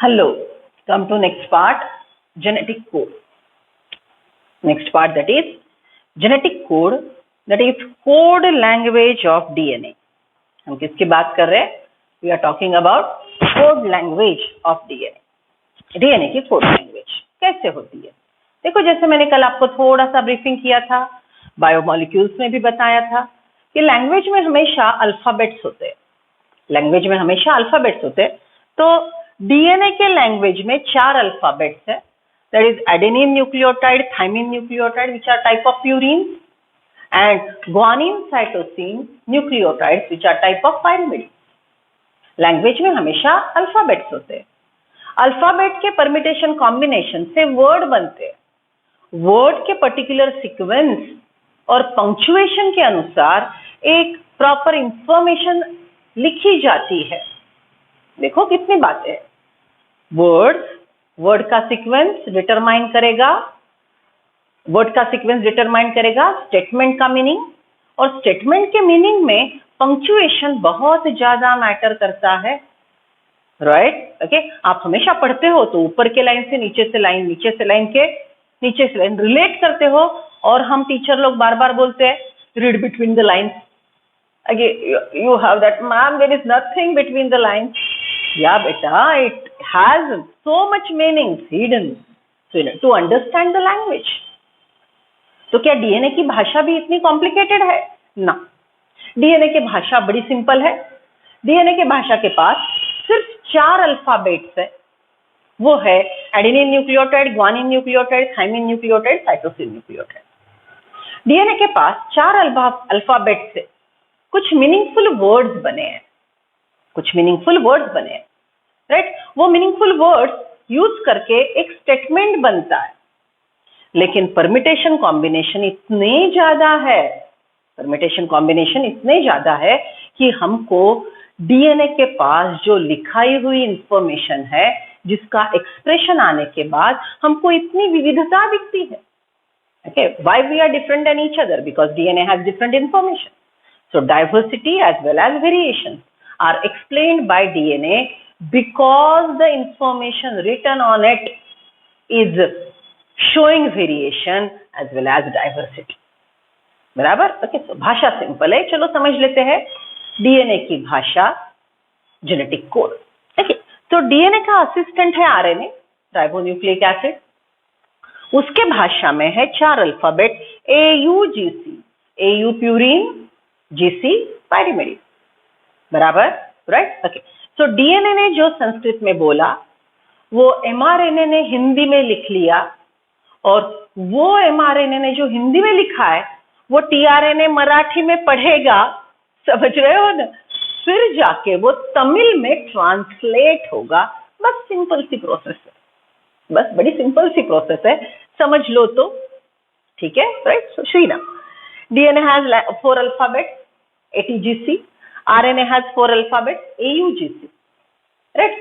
Hello, come to next part, genetic code. Next part, that is genetic code, that is code language of DNA. हम किसकी बात कर रहे हैं? We are talking about code language of DNA. DNA की code language कैसे होती है? देखो, जैसे मैंने कल आपको थोड़ा सा ब्रीफिंग किया था, बायोमोलिक्यूल्स में भी बताया था कि लैंग्वेज में हमेशा अल्फाबेट्स होते हैं. लैंग्वेज में हमेशा अल्फाबेट्स होते हैं. तो डीएनए के लैंग्वेज में 4 अल्फाबेट्स है. That is adenine nucleotide, thymine nucleotide which are type of purine, and guanine cytosine nucleotides which are type of pyrimidine. Language में हमेशा अल्फाबेट्स होते हैं. अल्फाबेट के परमिटेशन कॉम्बिनेशन से वर्ड बनते हैं. वर्ड के पर्टिकुलर सीक्वेंस और पंक्चुएशन के अनुसार एक प्रॉपर इंफॉर्मेशन लिखी जाती है. देखो कितनी बातें हैं. वर्ड का सीक्वेंस डिटरमाइन करेगा, वर्ड का सीक्वेंस डिटरमाइन करेगा स्टेटमेंट का मीनिंग, और स्टेटमेंट के मीनिंग में पंक्चुएशन बहुत ज्यादा मैटर करता है. राइट? ओके, आप हमेशा पढ़ते हो तो ऊपर के लाइन से नीचे से लाइन, नीचे से लाइन के नीचे से लाइन रिलेट करते हो, और हम टीचर लोग बार बार बोलते हैं read between the lines. You have that, ma'am, there is nothing between the lines. Yeah, beta, it has so much meanings hidden. So to understand the language. तो क्या डीएनए की भाषा भी इतनी कॉम्प्लिकेटेड है? ना, डीएनए की भाषा बड़ी सिंपल है. डीएनए के भाषा के पास सिर्फ 4 अल्फाबेट्स है. वो है adenine nucleotide, guanine nucleotide, thymine nucleotide, cytosine nucleotide. DNA के पास 4 अल्फाबेट्स है. कुछ मीनिंगफुल वर्ड्स बने हैं, कुछ मीनिंगफुल वर्ड्स बने हैं. राइट? वो मीनिंगफुल वर्ड्स यूज करके एक स्टेटमेंट बनता है. लेकिन परमिटेशन कॉम्बिनेशन इतने ज्यादा है, परमिटेशन कॉम्बिनेशन इतने ज्यादा है कि हमको डीएनए के पास जो लिखाई हुई इंफॉर्मेशन है, जिसका एक्सप्रेशन आने के बाद हमको इतनी विविधता दिखती है. Okay, why we are different than each other? Because DNA has different information. So diversity as well as variation are explained by DNA because the information written on it is showing variation as well as diversity. बराबर? Okay, तो भाषा simple है. चलो समझ लेते हैं DNA की भाषा, जेनेटिक कोड. ओके, तो डीएनए का असिस्टेंट है आरएनए, राइबोन्यूक्लिक एसिड. उसके भाषा में है 4 alphabet AUGC, AU purine, GC pyrimidine. बराबर? राइट? ओके, तो डीएनए ने जो संस्कृत में बोला वो एमआरएनए ने हिंदी में लिख लिया, और वो एमआरएनए ने जो हिंदी में लिखा है वो टीआरएनए मराठी में पढ़ेगा. समझ रहे हो ना? फिर जाके वो तमिल में ट्रांसलेट होगा. बस सिंपल सी प्रोसेस है, बस बड़ी सिंपल सी प्रोसेस है. समझ लो तो ठीक है. Right? So Shreena, DNA has 4 alphabets ATGC, RNA has 4 alphabets AUGC. Right?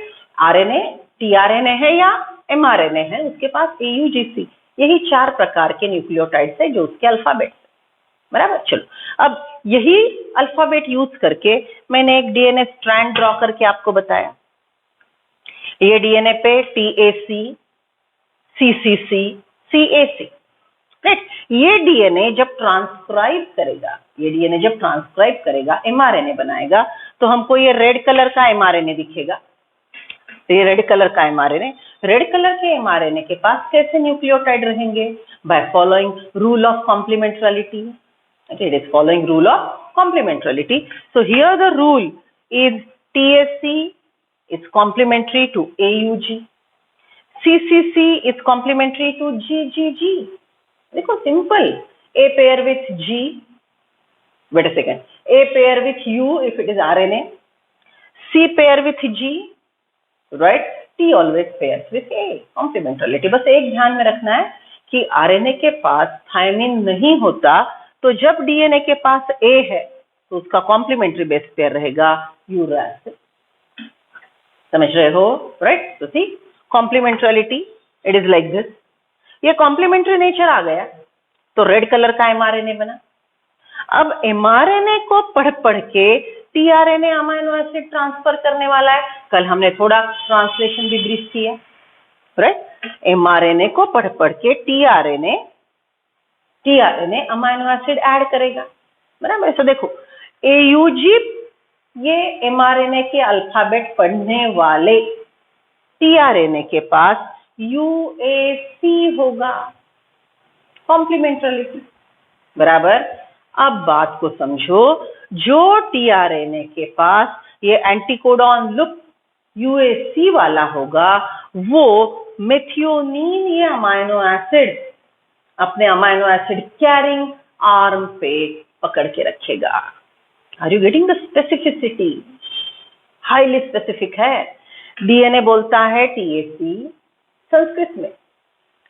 RNA tRNA है या mRNA है, उसके पास AUGC. यही 4 प्रकार के न्यूक्लियोटाइड्स है जो उसके अल्फाबेट्स. बराबर? चलो, अब यही अल्फाबेट यूज करके मैंने एक डीएनए स्ट्रैंड ड्रॉ करके आपको बताया. ये डीएनए पे TAC, CCC, CAC. राइट? ये डीएनए जब ट्रांसक्राइब करेगा, ये डीएनए जब ट्रांसक्राइब करेगा, एमआरएनए बनाएगा, तो हमको ये रेड कलर का एमआरएनए दिखेगा. ये रेड कलर का एमआरएनए, रेड कलर के एमआरएनए के पास कैसे न्यूक्लियोटाइड रहेंगे? By following rule of complementarity. Okay, it is following rule of complementarity. So here the rule is TAC is complementary to AUG, CCC is complementary to GGG. देखो simple. A pair with G, wait a second, A pair with U if it is RNA, C pair with G, right? T always pairs with A. Complementarity. बस एक ध्यान में रखना है कि RNA के पास thiamine नहीं होता, तो जब DNA के पास A है तो उसका कॉम्प्लीमेंट्री बेस पेयर रहेगा यूरासिल. समझ रहे हो? राइट? तो सी कॉम्प्लीमेंट्रिटी, इट इज लाइक दिस. ये कॉम्प्लीमेंट्री नेचर आ गया तो रेड कलर का एमआरएनए बना. अब एमआरएनए को पढ़ पढ़ के टीआरएनए अमाइनो एसिड ट्रांसफर करने वाला है। कल हमने थोड़ा ट्रांसलेशन भी ब्रीफ किया, राइट। एमआरएनए को पढ़ पढ़ के टीआरएनए अमाइनो एसिड ऐड करेगा, बराबर। ऐसा देखो, एयूजी ये एमआरएनए के अल्फाबेट पढ़ने वाले, टीआरएनए के पास यूएसी होगा, कॉम्प्लीमेंट्रिटी, बराबर। अब बात को समझो, जो टीआरएनए के पास ये एंटीकोडॉन लूप यूएसी वाला होगा, वो मेथियोनीन ये अमाइनो एसिड अपने अमाइनो एसिड कैरिंग आर्म पे पकड़ के रखेगा। Are you getting the specificity? Highly specific है। डीएनए बोलता है टीएसी संस्कृत में,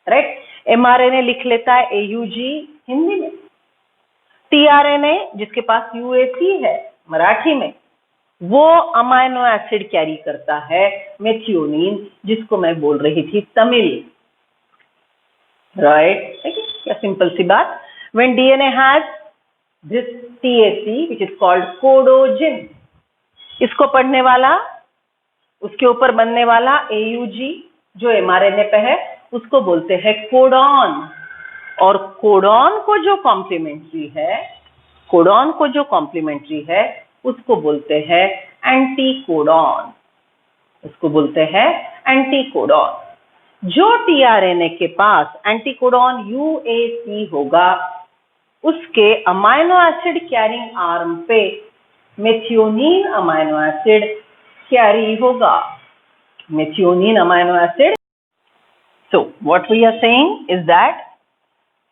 राइट। एमआरएनए लिख लेता है एयूजी हिंदी में। टीआरएनए जिसके पास यूएसी है मराठी में, वो अमाइनो एसिड कैरी करता है मेथियोनीन, जिसको मैं बोल रही थी तमिल, राइट। क्या सिंपल सी बात। When DNA has this TAC which is called कोडोजिन, इसको पढ़ने वाला, उसके ऊपर बनने वाला AUG जो एमआरएनए पे है, उसको बोलते हैं कोडॉन। और कोडॉन को जो कॉम्प्लीमेंट्री है, उसको बोलते हैं एंटीकोडॉन, जो टीआरएनए के पास एंटीकोडॉन यूएसी होगा, उसके अमाइनो एसिड कैरिंग आर्म पे मेथियोनीन अमाइनो एसिड कैरी होगा, So what we are saying is that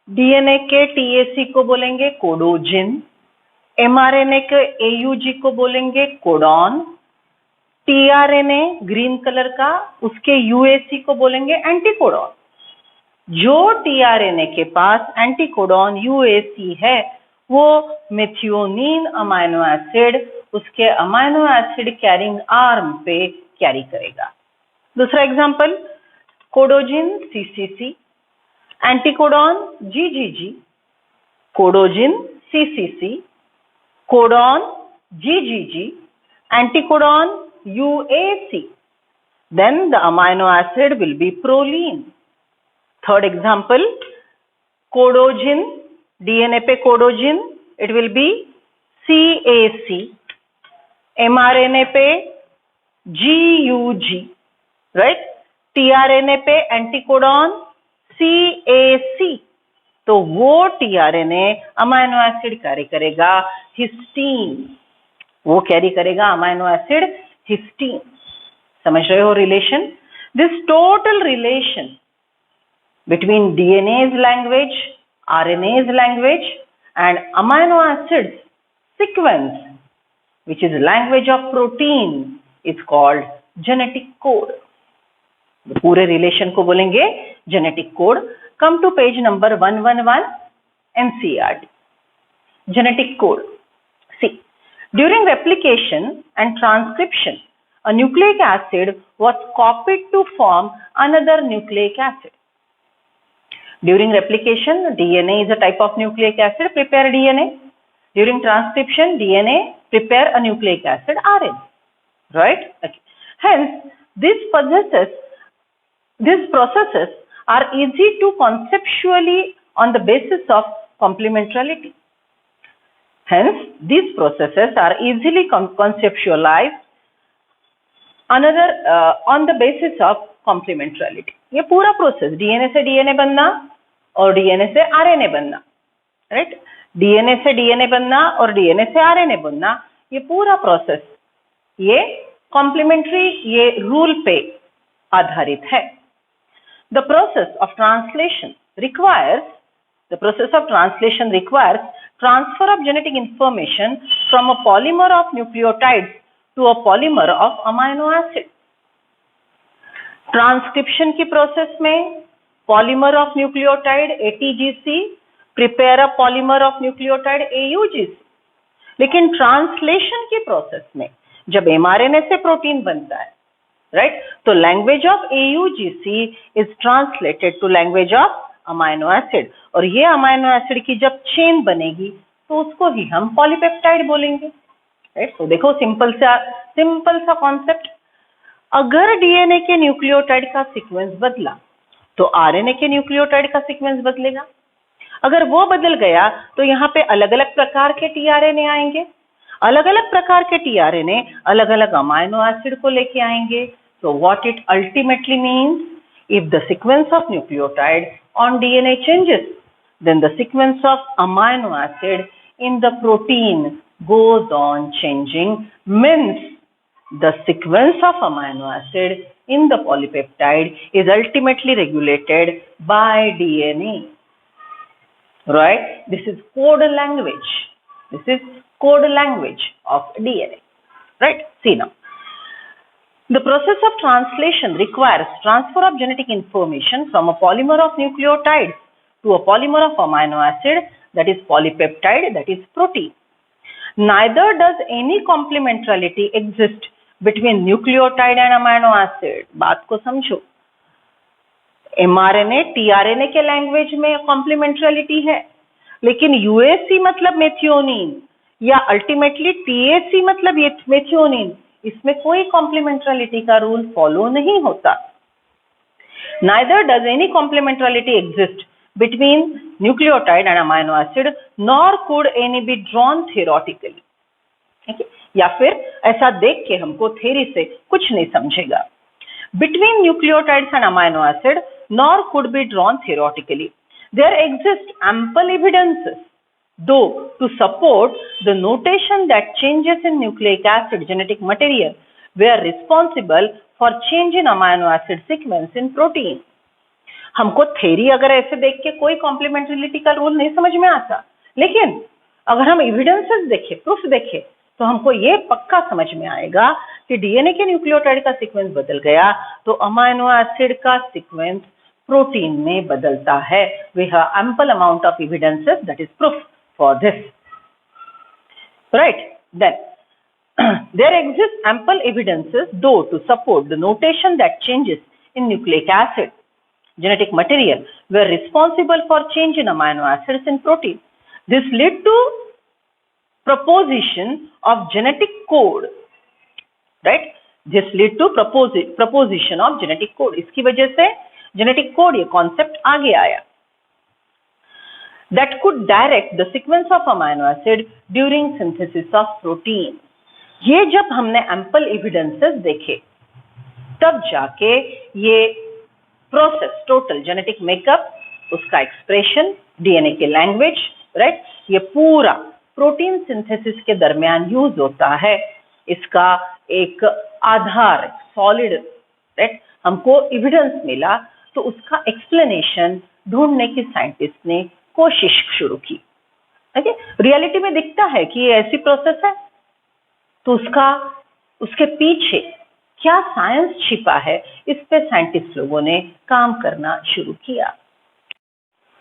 DNA के टीएसी को बोलेंगे कोडोजिन, एमआरएनए के एयूजी को बोलेंगे कोडॉन, टीआरएनए ग्रीन कलर का, उसके यूएसी को बोलेंगे एंटीकोडॉन। जो टीआरएनए के पास एंटीकोडॉन यूएसी है, वो मेथियोनीन अमाइनो एसिड उसके अमाइनो एसिड कैरिंग आर्म पे कैरी करेगा। दूसरा example, codon CCC, anticodon GGG, codon CCC, codon GGG, anticodon UAC, then the amino acid will be proline. Third example, कोडोजिन, DNA पे कोडोजिन, it will be CAC, mRNA पे GUG, right? tRNA पे anticodon CAC, तो वो tRNA amino acid carry करेगा हिस्टीन, amino acid हिस्टीन। समझ रहे हो relation? This total relation between DNA's language, RNA's language and amino acids sequence, which is language of protein, is called genetic code. पूरे relation को बोलेंगे genetic code. Come to page number 111 NCERT। Genetic code. See, during replication and transcription, a nucleic acid was copied to form another nucleic acid. During replication, DNA is a type of nucleic acid, prepare DNA. During transcription, DNA prepare a nucleic acid, RNA. Right? Okay. Hence, these processes are easy to conceptually on the basis of complementarity. Hence, these processes are easily conceptualized on the basis of complementarity. ये पूरा process DNA से DNA बनना और DNA से RNA बनना, right? DNA से DNA बनना और डीएनए से आरएनए बनना, ये पूरा प्रोसेस ये कॉम्प्लीमेंट्री ये रूल पे आधारित है। The process of translation requires transfer of genetic information from a polymer of nucleotides to a polymer of amino acid. Transcription की प्रोसेस में polymer of nucleotide ATGC prepare a polymer of nucleotide AUGC। लेकिन translation की process में जब mRNA से protein बनता है, right, तो language of AUGC is translated to language of amino acid, और ये अमाइनो एसिड की जब चेन बनेगी तो उसको ही हम पॉलीपेप्टाइड बोलेंगे, राइट। तो देखो सिंपल सा कॉन्सेप्ट, अगर डीएनए के न्यूक्लियोटाइड का सीक्वेंस बदला तो आरएनए के न्यूक्लियोटाइड का सीक्वेंस बदलेगा। अगर वो बदल गया तो यहाँ पे अलग अलग प्रकार के टीआरएनए आएंगे, अलग अलग प्रकार के टीआरएनए अलग अलग अमाइनो एसिड को लेके आएंगे। So what it ultimately means, if the sequence of nucleotide on DNA changes, then the sequence of amino acid in the protein goes on changing, means the sequence of amino acid in the polypeptide is ultimately regulated by DNA. Right? This is code language. This is code language of DNA. Right? See now. The process of translation requires transfer of genetic information from a polymer of nucleotides to a polymer of amino acid, that is polypeptide, that is protein. Neither does any complementarity exist between nucleotide and amino acid. बात को समझो। mRNA, tRNA के language में कॉम्प्लीमेंट्रिटी है, लेकिन UAC मतलब methionine या ultimately TAC मतलब मेथियोनिन, इसमें कोई कॉम्प्लीमेंट्रिटी का रूल फॉलो नहीं होता। Neither does any complementarity exist between nucleotide and amino acid, nor could any be drawn theoretically. Okay? या फिर ऐसा देख के हमको थ्योरी से कुछ नहीं समझेगा। Between nucleotides and amino acid, nor could be drawn theoretically. There exist ample evidences, though, to support the notion that changes in nucleic acid genetic material were responsible for change in amino acid sequence in protein. हमको theory अगर ऐसे देख के कोई कॉम्प्लीमेंट्रिटी का rule नहीं समझ में आता, लेकिन अगर हम एविडेंसेस देखें, प्रूफ देखें, तो हमको ये पक्का समझ में आएगा कि डीएनए के न्यूक्लियोटाइड का सीक्वेंस बदल गया तो अमाइनो एसिड का सीक्वेंस प्रोटीन में बदलता है। We have ample amount of evidences, that is proof for this. Right? Then there exists ample evidences, though, to support the notion that changes in nucleic acid genetic material were responsible for change in amino acids in protein. This led to proposition of genetic code. Right? This led to proposition of genetic code. इसकी वजह से genetic code ये concept आगे आया, that could direct the sequence of amino acid during synthesis of protein. ये जब हमने ample evidences देखे, तब जाके ये process total genetic makeup, उसका expression, DNA के language, right? ये पूरा प्रोटीन सिंथेसिस के दरमियान यूज होता है। इसका एक आधार सॉलिड, राइट, हमको एविडेंस मिला, तो उसका एक्सप्लेनेशन ढूंढने की साइंटिस्ट ने कोशिश शुरू की। ओके, रियलिटी में दिखता है कि ये ऐसी प्रोसेस है, तो उसके पीछे क्या साइंस छिपा है, इस पे साइंटिस्ट लोगों ने काम करना शुरू किया।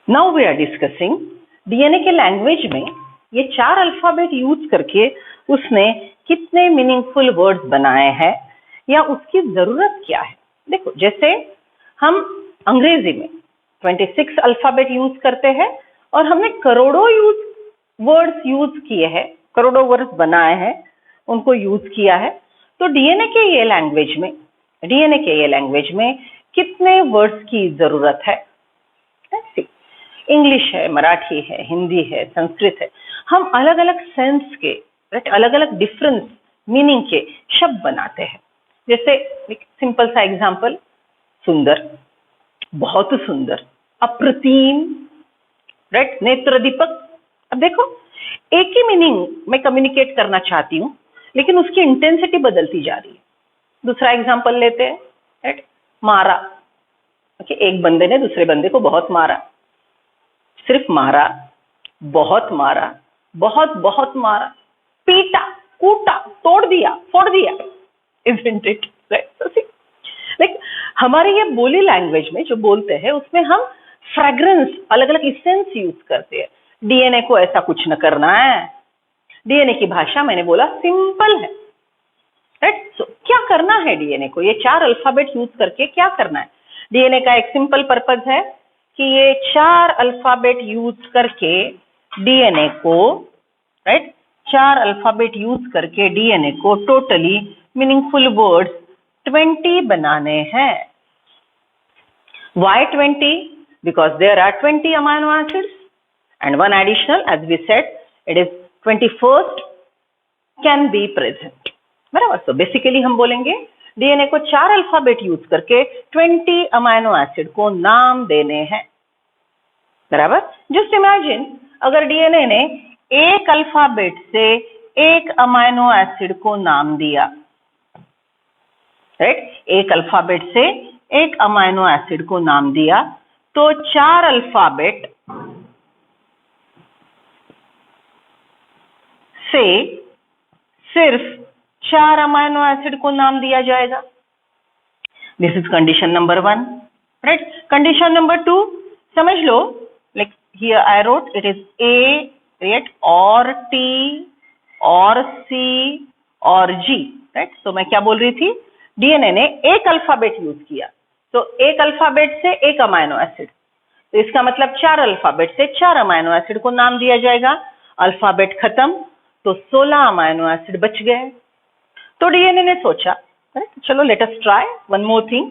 Now we are discussing DNA के लैंग्वेज में ये 4 अल्फाबेट यूज करके उसने कितने मीनिंगफुल वर्ड्स बनाए हैं या उसकी जरूरत क्या है। देखो, जैसे हम अंग्रेजी में 26 अल्फाबेट यूज करते हैं और हमने करोड़ों वर्ड्स यूज किए हैं, करोड़ों वर्ड्स बनाए हैं, उनको यूज किया है। तो डीएनए के ये लैंग्वेज में कितने वर्ड्स की जरूरत है? इंग्लिश है, मराठी है, हिंदी है, संस्कृत है, हम अलग अलग सेंस के, अलग अलग डिफरेंस मीनिंग के शब्द बनाते हैं। जैसे एक सिंपल सा एग्जांपल, सुंदर, बहुत सुंदर, अप्रतिम, राइट, नेत्र दीपक। अब देखो, एक ही मीनिंग मैं कम्युनिकेट करना चाहती हूँ, लेकिन उसकी इंटेंसिटी बदलती जा रही है। दूसरा एग्जांपल लेते हैं, राइट, मारा। ओके, एक बंदे ने दूसरे बंदे को बहुत मारा, सिर्फ मारा, बहुत मारा, बहुत मारा, पीटा, कूटा, तोड़ दिया, फोड़ दिया, isn't it? Right? So see, like हमारे ये बोली लैंग्वेज में जो बोलते हैं, उसमें हम फ्रेग्रेंस, अलग अलग इसेंस यूज करते हैं। डीएनए को ऐसा कुछ न करना है। डीएनए की भाषा मैंने बोला सिंपल है, राइट? सो क्या करना है डीएनए को? ये 4 अल्फाबेट यूज करके क्या करना है? डीएनए का एक सिंपल पर्पज है कि ये 4 अल्फाबेट यूज करके डीएनए को, राइट, 4 अल्फाबेट यूज करके डीएनए को टोटली मीनिंगफुल वर्ड्स 20 बनाने हैं। Why 20? Because there are 20 amino acids and one additional, as we said, it is 21st can be present. बराबर। तो बेसिकली हम बोलेंगे डीएनए को 4 अल्फाबेट यूज करके 20 अमाइनो एसिड को नाम देने हैं। बराबर। जस्ट इमेजिन अगर डीएनए ने एक अल्फाबेट से एक अमाइनो एसिड को नाम दिया, राइट, एक अल्फाबेट से एक अमाइनो एसिड को नाम दिया, तो 4 अल्फाबेट से सिर्फ 4 अमाइनो एसिड को नाम दिया जाएगा। This is condition number 1, right. Condition number 2 समझ लो, like here I wrote it is A, right, और टी और सी और जी, राइट। तो मैं क्या बोल रही थी, डीएनए ने एक अल्फाबेट यूज किया, तो एक अल्फाबेट से एक अमाइनो एसिड, तो इसका मतलब 4 अल्फाबेट से 4 अमाइनो एसिड को नाम दिया जाएगा। अल्फाबेट खत्म तो 16 अमाइनो एसिड बच गए। तो डीएनए ने सोचा, राइट, चलो let us try one more thing,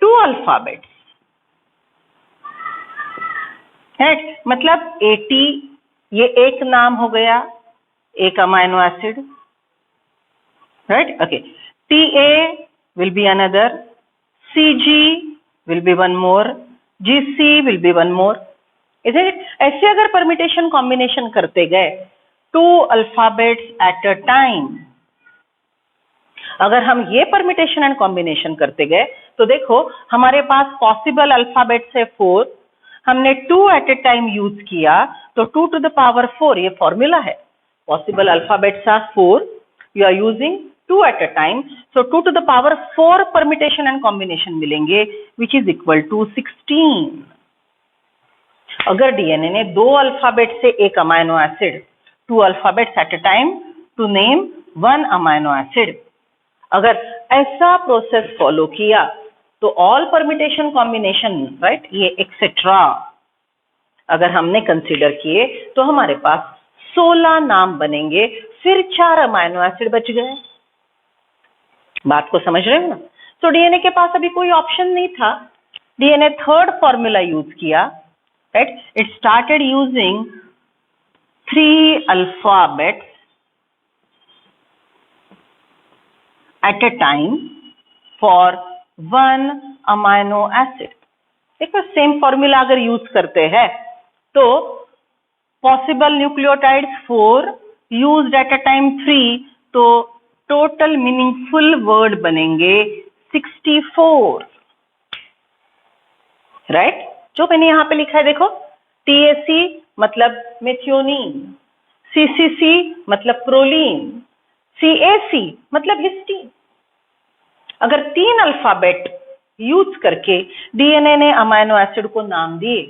2 alphabets, right, मतलब एटी, ये एक नाम हो गया, एक amino acid, right, okay. TA will be another, CG will be one more, GC will be one more, isn't it? ऐसे अगर परमिटेशन कॉम्बिनेशन करते गए 2 अल्फाबेट्स एट अ टाइम, अगर हम ये परमिटेशन एंड कॉम्बिनेशन करते गए तो देखो हमारे पास पॉसिबल अल्फाबेट्स है 4, हमने 2 एट अ टाइम यूज किया तो 2 to the power 4 ये फॉर्मूला है। Possible alphabets are 4, you are using 2 at a time, so 2 to the power 4 permutation and combination मिलेंगे, which is equal to 16। अगर डीएनए ने 2 alphabet से एक amino acid, 2 alphabets at a time to name 1 amino acid, अगर ऐसा process follow किया तो all permutation combination, right, ये एक्सेट्रा अगर हमने कंसीडर किए तो हमारे पास 16 नाम बनेंगे, फिर 4 अमाइनो एसिड बच गए। बात को समझ रहे हो ना? तो डीएनए के पास अभी कोई ऑप्शन नहीं था, डीएनए थर्ड फॉर्मूला यूज किया, right, it started using 3 alphabets at a time for 1 amino acid. देखो सेम फॉर्मूला अगर यूज करते हैं तो possible nucleotides 4 used eight a time 3, तो टोटल मीनिंगफुल वर्ड बनेंगे 64, राइट। जो मैंने यहां पे लिखा है देखो, TAC मतलब मेथियोनिन, CCC मतलब प्रोलीन, CAC मतलब हिस्टीन। अगर 3 अल्फाबेट यूज करके डीएनए ने अमाइनो एसिड को नाम दिए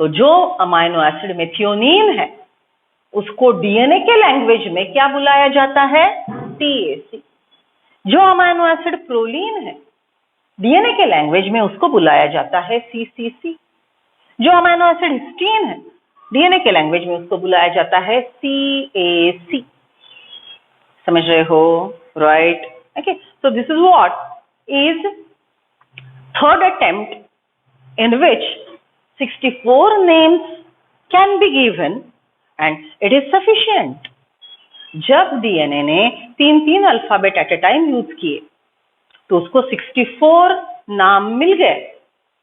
तो जो अमाइनो एसिड मेथियोनिन है उसको डीएनए के लैंग्वेज में क्या बुलाया जाता है, TAC। जो अमाइनो एसिड प्रोलीन है डीएनए के लैंग्वेज में उसको बुलाया जाता है CCC। जो अमाइनो एसिड हिस्टीन है डीएनए के लैंग्वेज में उसको बुलाया जाता है CAC। समझ रहे हो, right? Okay, so this is what is third attempt in which 64 names can be given and it is sufficient। जब डीएनए ने 3 alphabet eight a time use किए तो उसको 64 नाम मिल गए,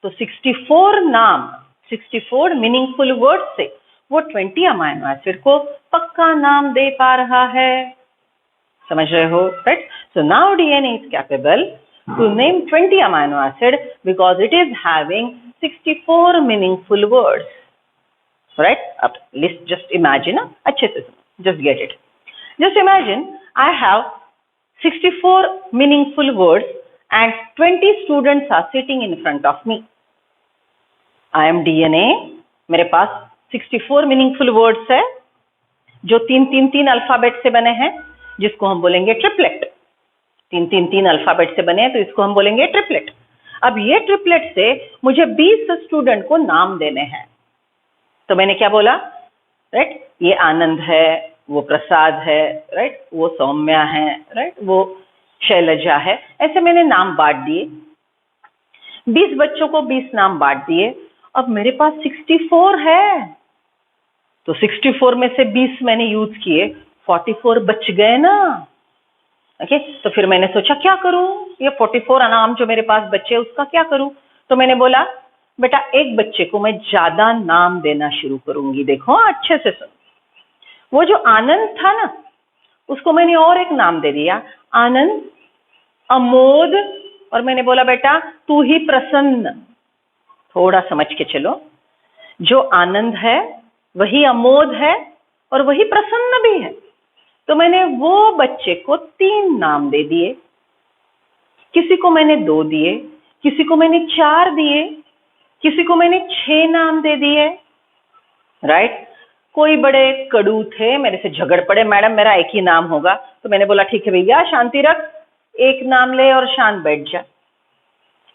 तो 64 नाम, 64 मीनिंगफुल वर्ड से वो 20 अमाइनो एसिड को पक्का नाम दे पा रहा है। समझ रहे हो, right? So now DNA is capable to name 20 amino acid because it is having 64 meaningful words, right? अब just imagine, अच्छे से just get it. Just imagine I have 64 meaningful words and 20 students are sitting in front of me. I am DNA, मेरे पास 64 meaningful words है जो 3 alphabet से बने हैं, जिसको हम बोलेंगे ट्रिपलेट। 3 अल्फाबेट से बने हैं तो इसको हम बोलेंगे ट्रिपलेट। अब ये ट्रिपलेट से मुझे 20 स्टूडेंट को नाम देने हैं, तो मैंने क्या बोला, राइट? ये आनंद है, वो प्रसाद है, राइट, वो सौम्या है, राइट, वो शैलजा है। ऐसे मैंने नाम बांट दिए, 20 बच्चों को 20 नाम बांट दिए। अब मेरे पास 64 है, तो 64 में से 20 मैंने यूज किए, 44 बच गए ना। ओके, तो फिर मैंने सोचा क्या करूं, ये 44 नाम जो मेरे पास बच्चे उसका क्या करूं। तो मैंने बोला बेटा एक बच्चे को मैं ज्यादा नाम देना शुरू करूंगी। देखो अच्छे से सुन, वो जो आनंद था ना, उसको मैंने और एक नाम दे दिया, आनंद, अमोद, और मैंने बोला बेटा तू ही प्रसन्न। थोड़ा समझ के चलो, जो आनंद है वही अमोद है और वही प्रसन्न भी है। तो मैंने वो बच्चे को 3 नाम दे दिए, किसी को मैंने 2 दिए, किसी को मैंने 4 दिए, किसी को मैंने 6 नाम दे दिए, राइट। कोई बड़े कड़ू थे, मेरे से झगड़ पड़े, मैडम मेरा एक ही नाम होगा। तो मैंने बोला ठीक है भैया शांति रख, एक नाम ले और शांत बैठ जा।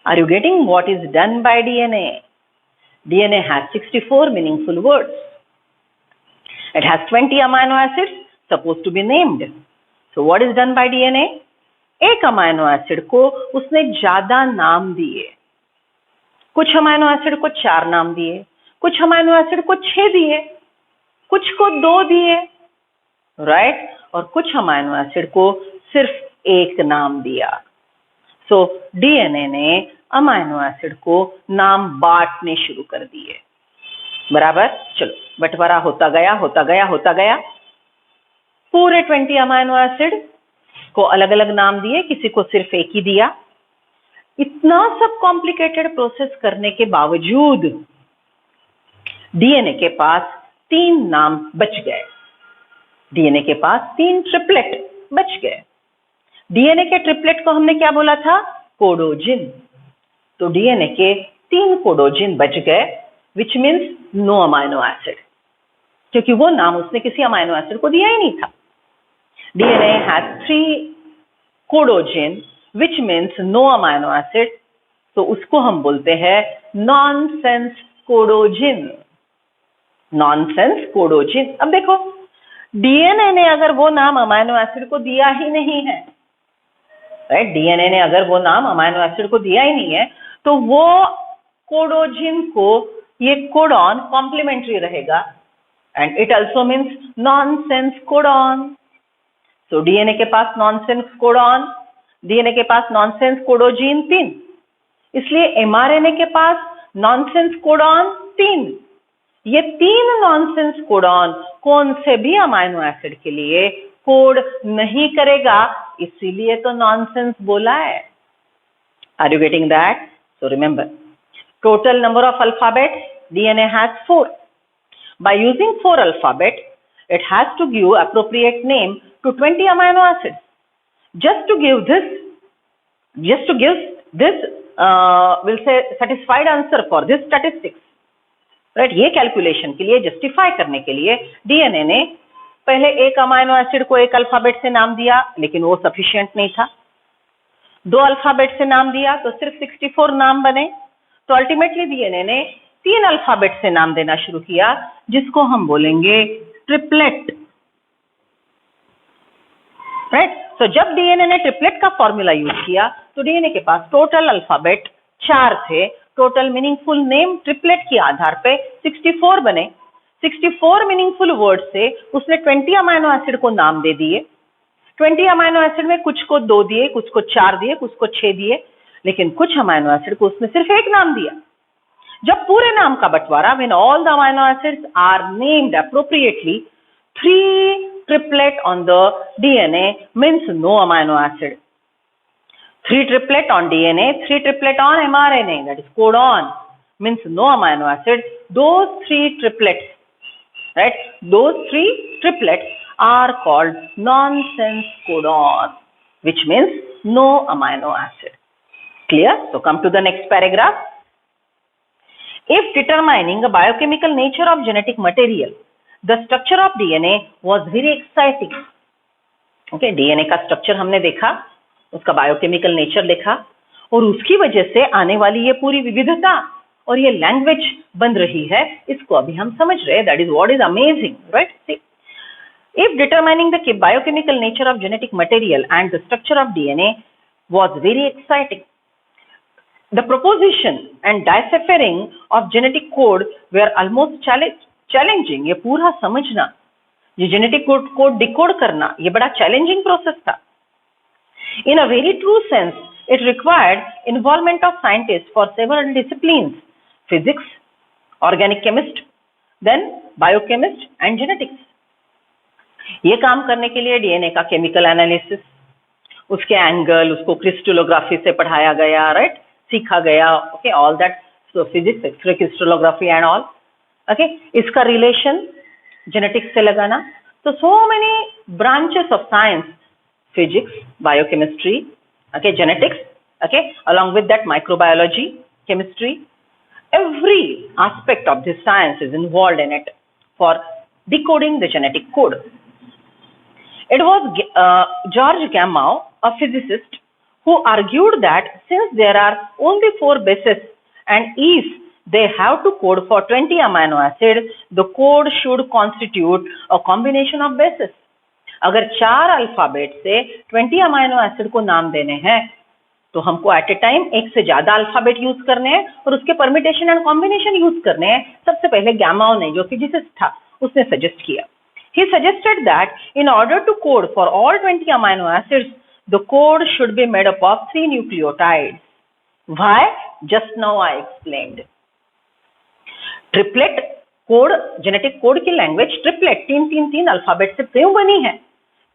Are you getting what is done by DNA? DNA has 64 meaningful words. It has 20 amino acids supposed to be named. So what is done by DNA? एक अमाइनो एसिड को उसने ज्यादा नाम दिए, कुछ अमाइनो एसिड को 4 नाम दिए, कुछ अमाइनो एसिड को 6 दिए, कुछ को 2 दिए, राइट, और कुछ अमाइनो एसिड को सिर्फ 1 नाम दिया। सो डीएनए ने अमाइनो एसिड को नाम बांटने शुरू कर दिए, बराबर। चलो बंटवारा होता गया होता गया होता गया, पूरे 20 अमाइनो एसिड को अलग अलग नाम दिए, किसी को सिर्फ 1 ही दिया। इतना सब कॉम्प्लिकेटेड प्रोसेस करने के बावजूद डीएनए के पास 3 नाम बच गए, डीएनए के पास 3 ट्रिपलेट बच गए। डीएनए के ट्रिपलेट को हमने क्या बोला था? कोडोजिन। तो डीएनए के 3 कोडोजिन बच गए, which means no amino acid, क्योंकि वो नाम उसने किसी अमाइनो एसिड को दिया ही नहीं था। DNA has 3 codon which means no amino acid, तो उसको हम बोलते हैं नॉनसेंस कोडोजिन। नॉनसेंस कोडोजिन। अब देखो, डीएनए ने अगर वो नाम अमाइनो एसिड को दिया ही नहीं है, राइट, डीएनए ने अगर वो नाम अमाइनो एसिड को दिया ही नहीं है, तो वो कोडोजिन को ये कोडॉन कॉम्प्लीमेंट्री रहेगा, and it also means nonsense codon. So DNA के पास नॉनसेंस कोडॉन, डीएनए के पास नॉनसेंस कोडोजिन 3, इसलिए एमआरएनए के पास नॉनसेंस कोडॉन 3। ये 3 नॉनसेंस कोडॉन कौन से भी अमाइनो एसिड के लिए कोड नहीं करेगा, इसीलिए तो नॉनसेंस बोला है। Are you getting that? So remember, total number of alphabets DNA has 4. By using 4 alphabet, it has to give appropriate name to 20 amino acids. Just to give this we'll say satisfied answer for this statistics, right? ये calculation के लिए, justify करने के लिए DNA ने पहले एक amino acid को एक अल्फाबेट से नाम दिया, लेकिन वो सफिशिएंट नहीं था। 2 अल्फाबेट से नाम दिया तो सिर्फ 64 नाम बने। तो अल्टीमेटली डीएनए ने 3 अल्फाबेट से नाम देना शुरू किया, जिसको हम बोलेंगे ट्रिपलेट, राइट। तो जब डीएनए ने ट्रिपलेट का फॉर्मूला यूज किया, तो डीएनए के पास टोटल अल्फाबेट 4 थे, टोटल मीनिंगफुल नेम ट्रिपलेट के आधार पे 64 बने। 64 मीनिंगफुल वर्ड से उसने 20 अमाइनो एसिड को नाम दे दिए। 20 अमाइनो एसिड में कुछ को 2 दिए, कुछ को 4 दिए, कुछ को 6 दिए, लेकिन कुछ अमाइनो एसिड को उसने सिर्फ 1 नाम दिया। जब पूरे नाम का बंटवारा, when all the amino acids are named appropriately, 3 triplet on the DNA means no amino acid. 3 triplet on DNA, 3 triplet on mRNA, that is codon, means no amino acid. Those 3 triplets, right? Those 3 triplets are called nonsense codon, which means no amino acid. Clear? So come to the next paragraph. If determining the biochemical nature of genetic material, the structure of DNA was very exciting. Okay, DNA का structure हमने देखा, उसका biochemical nature देखा, और उसकी वजह से आने वाली ये पूरी विविधता और ये लैंग्वेज बन रही है, इसको अभी हम समझ रहे हैं। That is what is amazing, right? See, If determining the biochemical nature of genetic material and the structure of DNA was very exciting, the proposition and deciphering of genetic code were almost challenging. ये पूरा समझना, ये genetic code decode करना, ये बड़ा challenging process था. In a very true sense, it required involvement of scientists for several disciplines: physics, organic chemist, then biochemist and genetics. ये काम करने के लिए डीएनए का केमिकल एनालिसिस, उसके एंगल, उसको क्रिस्टलोग्राफी से पढ़ाया गया, राइट, सीखा गया, okay, all that. So physics, X ray crystallography and all, okay. इसका रिलेशन जेनेटिक्स से लगाना. so many branches of science: physics, biochemistry, okay, genetics, okay, along with that microbiology, chemistry. Every aspect of this science is involved in it for decoding the genetic code. It was George Gamow, a physicist, who argued that since there are only 4 bases and if they have to code for 20 amino acids, the code should constitute a combination of bases. अगर 4 alphabet से 20 amino acid को नाम देने हैं तो हमको eight ए time एक से ज्यादा अल्फाबेट यूज करने हैं और उसके परमिटेशन एंड कॉम्बिनेशन यूज करने हैं. सबसे पहले गैमाओ ने, जो फिजिसिस्ट था, उसने सजेस्ट किया. He suggested that in order to code for all 20 amino acids, the code should be made up of 3 nucleotides. Why? Just now I explained. Triplet code, genetic code की लैंग्वेज ट्रिपलेट, 3 अल्फाबेट से क्यों बनी है?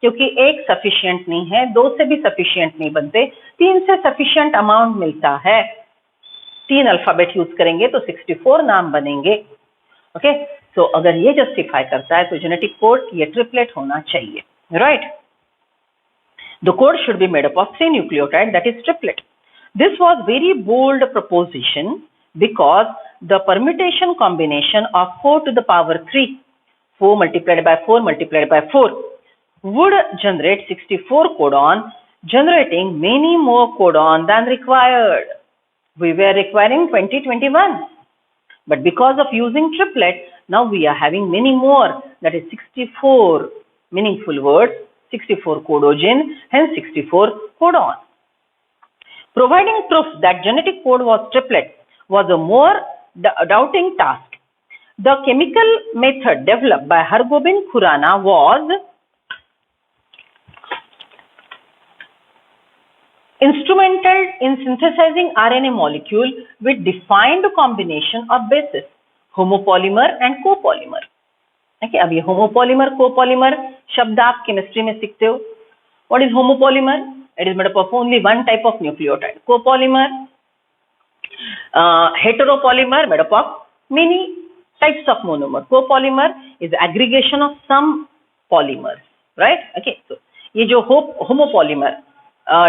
क्योंकि एक sufficient नहीं है, 2 से भी सफिशिएंट नहीं बनते, 3 से सफिशिएंट अमाउंट मिलता है. 3 अल्फाबेट यूज करेंगे तो 64 नाम बनेंगे. ओके, सो अगर ये जस्टिफाई करता है तो जेनेटिक कोड ये ट्रिपलेट होना चाहिए, right. The code should be made up of 3 nucleotide, that is triplet. This was very bold proposition because the permutation combination of 4 to the power 3, 4 multiplied by 4 multiplied by 4, would generate 64 codon, generating many more codon than required. We were requiring 2021, but because of using triplet, now we are having many more, that is 64 meaningful words, 64 codogen, hence 64 codon. Providing proof that genetic code was triplet was a more doubting task. The chemical method developed by Hargobind Khurana was instrumental in synthesizing RNA molecule with defined combination of bases, homopolymer and copolymer. Okay, अब ये homopolymer, copolymer शब्द आप chemistry में सीखते हो. What is homopolymer? It is made up of only one type of nucleotide. Copolymer, heteropolymer, made up of many types of monomer. Copolymer is aggregation of some polymers, right? Okay, so ये जो homopolymer,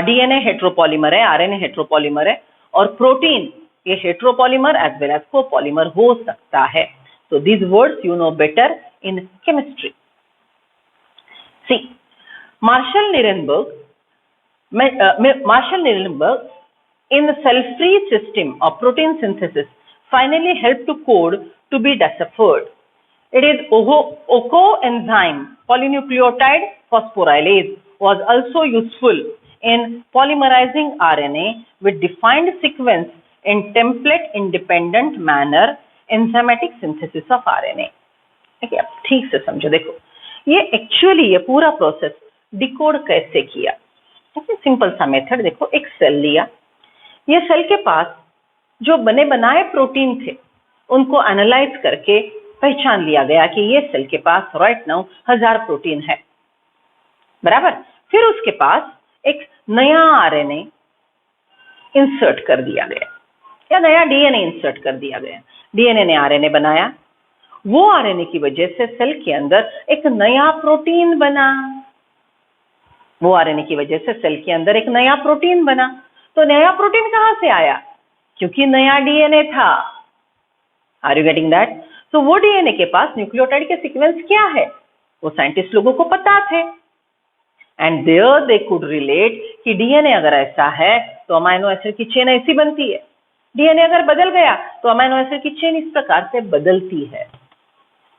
DNA heteropolymer है, RNA heteropolymer है, और protein ये heteropolymer as well as copolymer हो सकता है. So these words you know better in chemistry. See, Marshall Nirenberg in the cell-free system of protein synthesis finally helped to code to be deciphered. It is OCO enzyme polynucleotide phosphorylase was also useful in polymerizing RNA with defined sequence in template independent manner, enzymatic synthesis of RNA. Okay, अब ठीक से समझो. देखो ये actually ये पूरा process decode कैसे किया. सिंपल सा मेथड. देखो, एक सेल लिया, ये सेल के पास जो बने बनाए प्रोटीन थे उनको एनालाइज करके पहचान लिया गया कि ये सेल के पास राइट नाउ 1000 प्रोटीन है, बराबर. फिर उसके पास एक नया आरएनए इंसर्ट कर दिया गया या नया डीएनए इंसर्ट कर दिया गया. डीएनए ने आरएनए बनाया, वो आरएनए की वजह से सेल के अंदर एक नया प्रोटीन बना. वो आरएनए की वजह से सेल के अंदर एक नया प्रोटीन बना. तो नया प्रोटीन कहां से आया? क्योंकि नया डीएनए था. Are you getting that? तो वो डीएनए के पास न्यूक्लियोटाइड के सीक्वेंस क्या है वो साइंटिस्ट लोगों को पता थे. And there they could relate कि डीएनए अगर ऐसा है तो अमाइनो एसिड की चेन ऐसी बनती है, डीएनए अगर बदल गया तो अमाइनो एसिड की चेन इस प्रकार से बदलती है,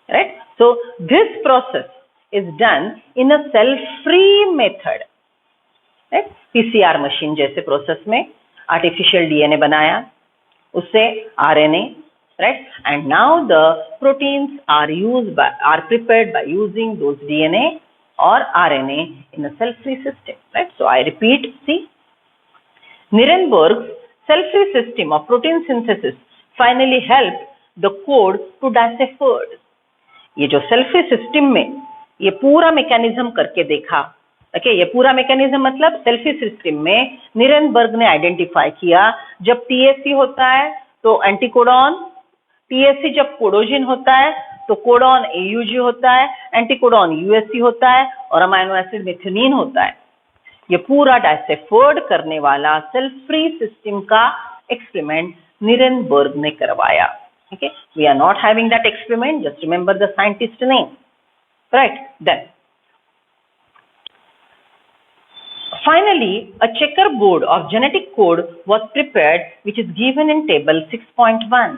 right. So this process is done in a cell-free method. Right? PCR machine जैसे प्रोसेस में आर्टिफिशियल डीएनए बनाया, उससे RNA, right? And now the proteins are prepared by using those DNA or RNA in a cell-free system, right? So I repeat, see, Nirenberg's cell-free system of protein synthesis finally helped the code to deciphered. ये जो cell-free system में ये पूरा mechanism करके देखा, okay, ये पूरा mechanism मतलब सेल-फ्री सिस्टम में निरेनबर्ग ने आइडेंटिफाई किया, जब टीएससी होता है तो एंटीकोडॉन, टीएससी जब कोडोजिन होता है तो कोडॉन एयूजी होता है, एंटीकोडॉन यूएससी होता है और अमाइनो एसिड मेथियोनिन होता है। ये पूरा डाइसेफर्ड करने वाला सेल फ्री सिस्टम का एक्सपेरिमेंट निरेनबर्ग ने करवाया। Okay, we are not having that experiment, just remember the scientist name, right? Then finally a checkerboard of genetic code was prepared, which is given in table 6.1.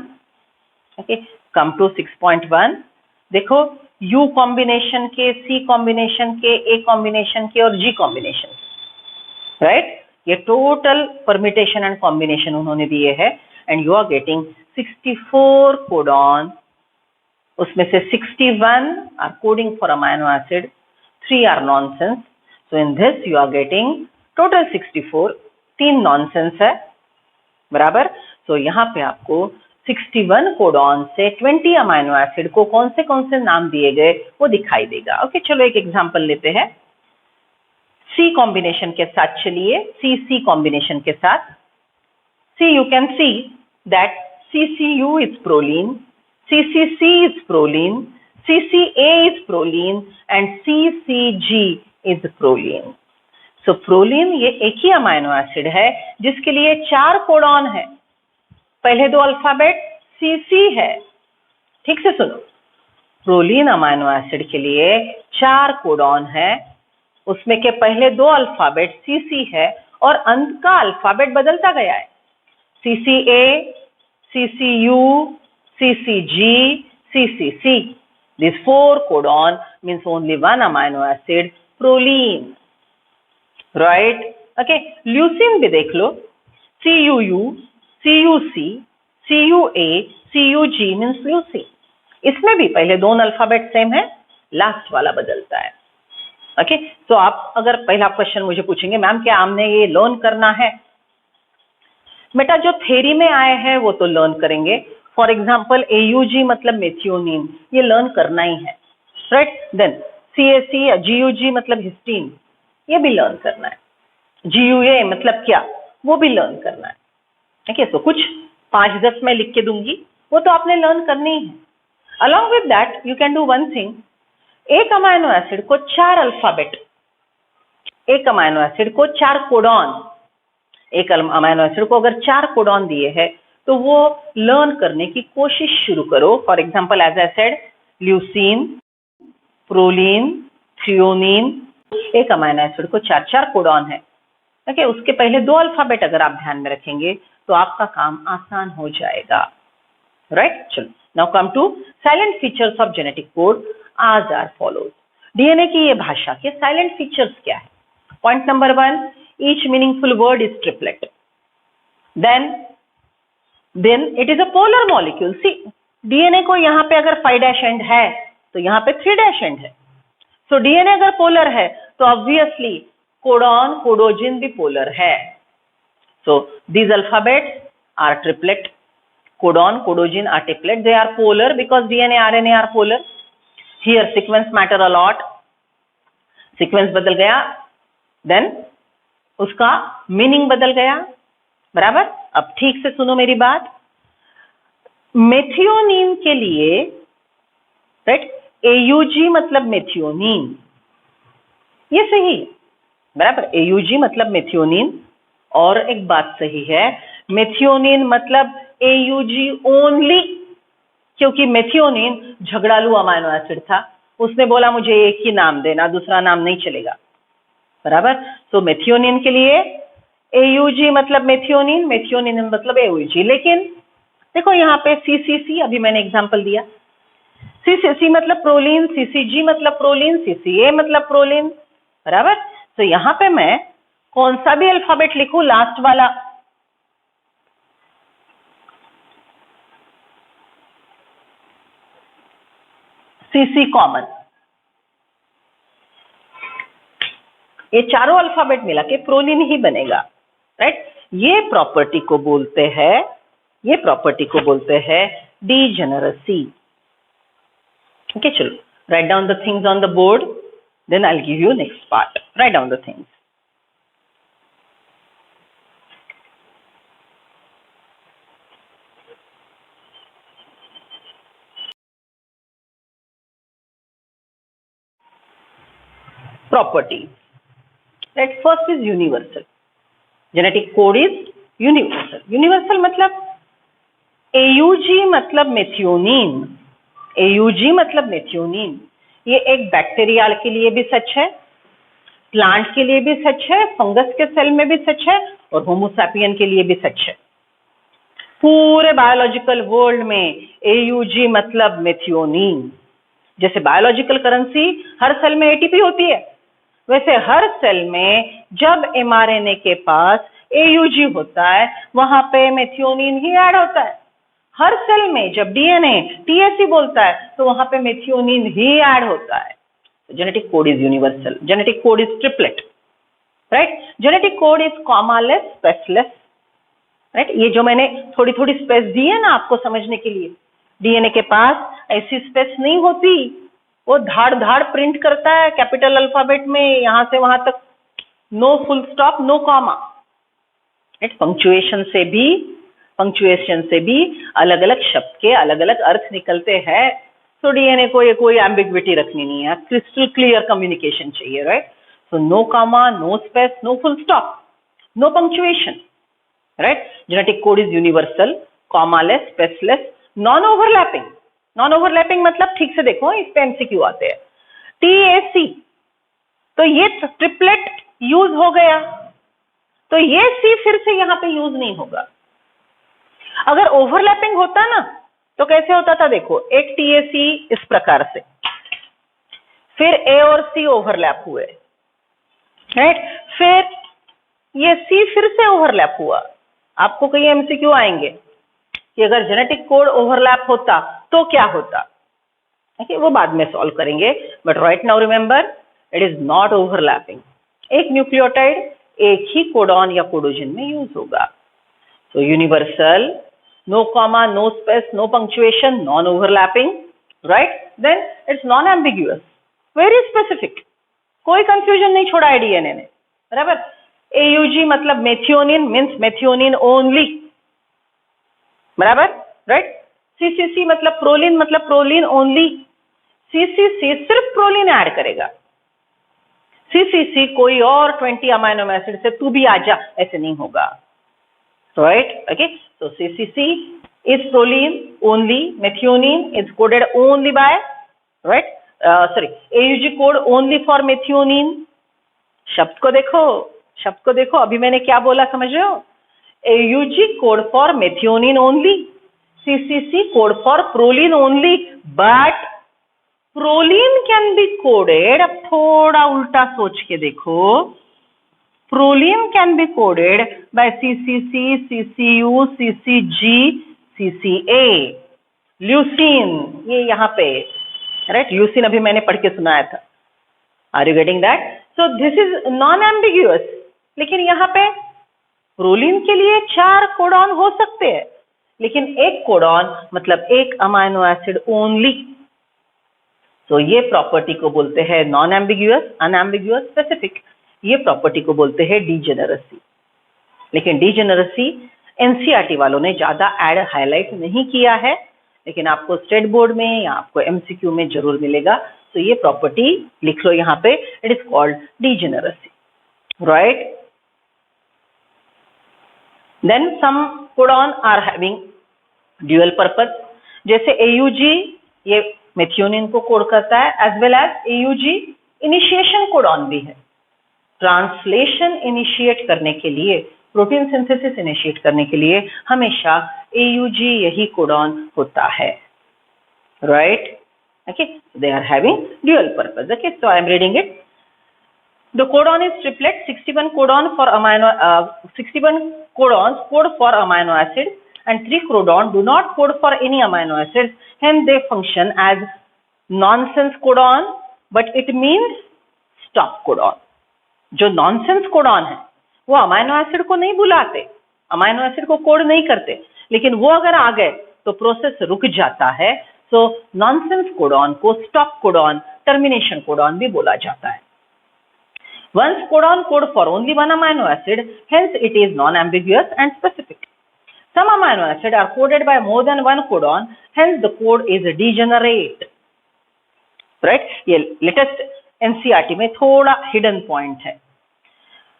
okay, come to 6.1. देखो U combination के, C combination के, A combination के और G combination, right? ये total permutation and combination उन्होंने दिए है and you are getting 64 codon, उसमें से 61 are coding for amino acid, 3 are nonsense. So in this you are getting total 64, 3 nonsense है, बराबर? सो यहाँ पे आपको 61 कोडॉन से 20 अमाइनो एसिड को कौन से नाम दिए गए वो दिखाई देगा। ओके, चलो एक एग्जांपल लेते हैं सी कॉम्बिनेशन के साथ। चलिए सी कॉम्बिनेशन के साथ, see you can see that CCU is proline, CCC is proline, CCA is proline and CCG is proline. So proline ये एक ही अमाइनो एसिड है जिसके लिए 4 कोडॉन है, पहले 2 अल्फाबेट CC है। ठीक से सुनो, प्रोलीन अमाइनो एसिड के लिए 4 कोडॉन है, उसमें के पहले 2 अल्फाबेट CC है और अंत का अल्फाबेट बदलता गया है, CCA, CCU, CCG, CCC. These 4 codon means only 1 amino acid, proline, right? Okay, leucine भी देख लो, CUU, CUC, CUA, CUG means leucine. इसमें भी पहले 2 अल्फाबेट सेम है, लास्ट वाला बदलता है। ओके, तो आप अगर पहला क्वेश्चन मुझे पूछेंगे मैम क्या हमने ये लर्न करना है, बेटा जो थ्योरी में आए हैं वो तो लर्न करेंगे। फॉर एग्जांपल AUG मतलब मेथियोनिन, ये लर्न करना ही है, राइट? देन CAC या GUG मतलब हिस्टीन, ये भी लर्न करना है। GUA मतलब क्या, वो भी लर्न करना है। ठीक है, तो कुछ 5-10 मैं लिख के दूंगी, वो तो आपने लर्न करनी ही है। Along with that you can do one thing, एक अमाइनो एसिड को 4 अल्फाबेट, एक अमाइनो एसिड को 4 कोडॉन, एक अमाइनो एसिड को अगर 4 कोडॉन दिए हैं तो वो लर्न करने की कोशिश शुरू करो। For example as I said, leucine, proline, threonine, एक अमाइनो एसिड को 4 कोडॉन है। ओके, उसके पहले 2 अल्फाबेट अगर आप ध्यान में रखेंगे तो आपका काम आसान हो जाएगा, राइट? चलो, now come to silent features of genetic code as are follows. DNA की ये भाषा के साइलेंट फीचर्स क्या है? Point number 1, each meaningful word is triplet. Then it is a polar molecule. See, DNA को यहाँ पे अगर 5' end है तो यहाँ पे 3' end है। So DNA अगर पोलर है तो obviously कोडॉन, कोडोजिन भी पोलर है। So these alphabets are triplet. Codon, codogene are triplet. They are polar because DNA, RNA are polar. Here sequence matter a lot. Sequence बदल गया, then उसका meaning बदल गया, बराबर? अब ठीक से सुनो मेरी बात, मेथियोनिन के लिए, राइट, AUG मतलब मेथियोनिन, ये सही, बराबर? AUG मतलब मेथियोनिन। और एक बात सही है, मेथियोनिन मतलब AUG ओनली, क्योंकि मेथियोनिन झगड़ालू अमाइनो एसिड था, उसने बोला मुझे एक ही नाम देना, दूसरा नाम नहीं चलेगा, बराबर? तो मेथियोनिन के लिए AUG मतलब मेथियोनिन, मेथियोनिन मतलब AUG। लेकिन देखो यहाँ पे CCC, अभी मैंने एग्जांपल दिया, CCC मतलब प्रोलीन, CCG मतलब प्रोलीन, CCA मतलब प्रोलीन, बराबर। तो यहां पे मैं कौन सा भी अल्फाबेट लिखूं, लास्ट वाला, CC कॉमन, ये चारों अल्फाबेट मिला के प्रोलीन ही बनेगा, राइट। ये प्रॉपर्टी को बोलते हैं degeneracy. Okay, chalo. Write down the things on the board. Then I'll give you next part. Write down the things. Property. Right. First is universal. Genetic code is universal. Universal मतलब AUG मतलब methionine. AUG मतलब methionine. ये एक bacteria के लिए भी सच है, plant के लिए भी सच है, फंगस के सेल में भी सच है, और होमोसैपियन के लिए भी सच है। पूरे बायोलॉजिकल वर्ल्ड में AUG मतलब मेथियोनिन। जैसे बायोलॉजिकल करेंसी हर सेल में ATP होती है, वैसे हर सेल में जब mRNA के पास AUG होता है वहां पे मेथियोनिन ही ऐड होता है। हर सेल में जब DNA TSC बोलता है तो वहां पे मेथियोनिन ही ऐड होता है। Genetic code is universal, genetic code is triplet, right. Genetic code is commaless, spaceless, right. ये जो मैंने थोड़ी थोड़ी स्पेस दी है ना आपको समझने के लिए, DNA के पास ऐसी स्पेस नहीं होती, वो धाड़ धाड़ प्रिंट करता है कैपिटल अल्फाबेट में, यहां से वहां तक, no full stop, no comma, right. Punctuation से भी अलग अलग शब्द के अलग अलग अर्थ निकलते हैं। तो DNA को ये कोई एम्बिग्विटी रखनी नहीं है, क्रिस्टल क्लियर कम्युनिकेशन चाहिए, right. So no comma, no space, no full stop, no punctuation, right. Genetic code is universal, commaless, spaceless, non overlapping. Non overlapping मतलब, ठीक से देखो इस पे MCQ आते हैं, TAC, तो ये ट्रिपलेट यूज हो गया, तो ये C फिर से यहां पे यूज नहीं होगा। अगर ओवरलैपिंग होता ना तो कैसे होता था, देखो एक TAC इस प्रकार से, फिर A और C ओवरलैप हुए, राइट, फिर ये C फिर से ओवरलैप हुआ। आपको कई MCQ आएंगे कि अगर जेनेटिक कोड ओवरलैप होता तो क्या होता, ओके, वो बाद में सॉल्व करेंगे, but right now remember it is not overlapping. एक न्यूक्लियोटाइड एक ही कोडॉन या कोडोजन में यूज होगा। So universal, no comma, no space, no punctuation, non-overlapping, right? Then it's non-ambiguous, very specific, कोई confusion नहीं छोड़ा है DNA ने, बराबर। AUG मतलब मेथियोनिन, means मेथियोनिन only, बराबर, right? CCC मतलब प्रोलीन only, CCC सिर्फ प्रोलीन ऐड करेगा, CCC कोई और 20 अमाइनो एसिड से तू भी आजा ऐसे नहीं होगा, right? Okay, so CCC is proline only, methionine is coded only by, right, AUG code only for methionine। शब्द को देखो अभी मैंने क्या बोला, समझ रहे हो? AUG code for methionine only, CCC code for proline only, but proline can be coded, अब थोड़ा उल्टा सोच के देखो, Proline can be coded by CCC, CCU, CCG, CCA. Leucine, ये यहाँ पे, right? Leucine अभी मैंने पढ़ के सुनाया था। Are you getting that? So this is non-ambiguous. लेकिन यहाँ पे प्रोलीन के लिए 4 कोडॉन हो सकते हैं, लेकिन एक कोडॉन मतलब एक अमाइनो एसिड ओनली। तो ये प्रॉपर्टी को बोलते हैं नॉन-एम्बिगुअस, अनएम्बिगुअस, स्पेसिफिक। ये प्रॉपर्टी को बोलते हैं डीजेनरेसी। लेकिन डीजेनरेसी एनसीईआरटी वालों ने ज्यादा हाईलाइट नहीं किया है, लेकिन आपको स्टेट बोर्ड में या आपको MCQ में जरूर मिलेगा। तो ये प्रॉपर्टी लिख लो यहाँ पे, it is called degeneracy, right. Then some codon are having dual purpose, जैसे AUG ये मेथियोनिन को कोड करता है, as well as AUG initiation codon भी है। ट्रांसलेशन इनिशिएट करने के लिए, प्रोटीन सिंथेसिस इनिशिएट करने के लिए हमेशा AUG यही कोडॉन होता है, right. Okay, they are having dual purpose. Okay, so I am reading it. The codon is triplet. 61 codons for code for amino acid, and 3 codon do not code for any amino acids. Hence, they function as nonsense codon, but it means stop codon. जो nonsense codon है वो amino acid को नहीं बुलाते, amino acid को code नहीं करते, लेकिन वो अगर आ गए तो प्रोसेस रुक जाता है. सो नॉनसेंस कोडॉन को स्टॉप कोडॉन, टर्मिनेशन कोडॉन भी बोला जाता है. Once codon code for only one amino acid, hence it is non-ambiguous and specific. Some amino acids are coded by more than one codon, hence the code is degenerate. Right? ये latest NCERT में थोड़ा hidden point है.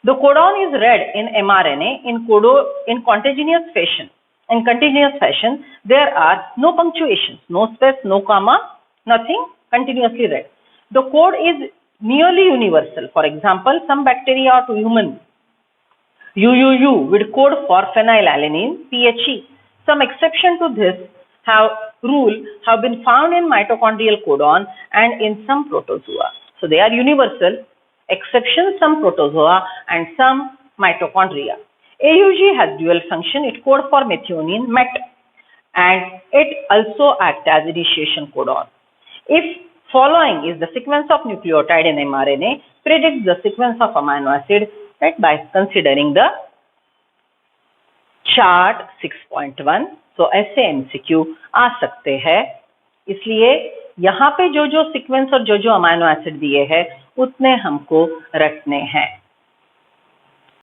The codon is read in mRNA in continuous fashion. In continuous fashion, there are no punctuations, no space, no comma, nothing, continuously read. The code is nearly universal. For example, some bacteria or human UUU would code for phenylalanine, PHE. Some exception to this rule have been found in mitochondrial codon and in some protozoa. So they are universal, exception some protozoa and some mitochondria. AUG has dual function. It codes for methionine, MET, and it also acts as initiation codon. If following is the sequence of nucleotide in mRNA, predicts the sequence of amino acid, right, by considering the chart 6.1. So ऐसे MCQ आ सकते हैं. इसलिए यहाँ पे जो जो sequence और जो जो अमाइनो एसिड दिए हैं उतने हमको रटने हैं.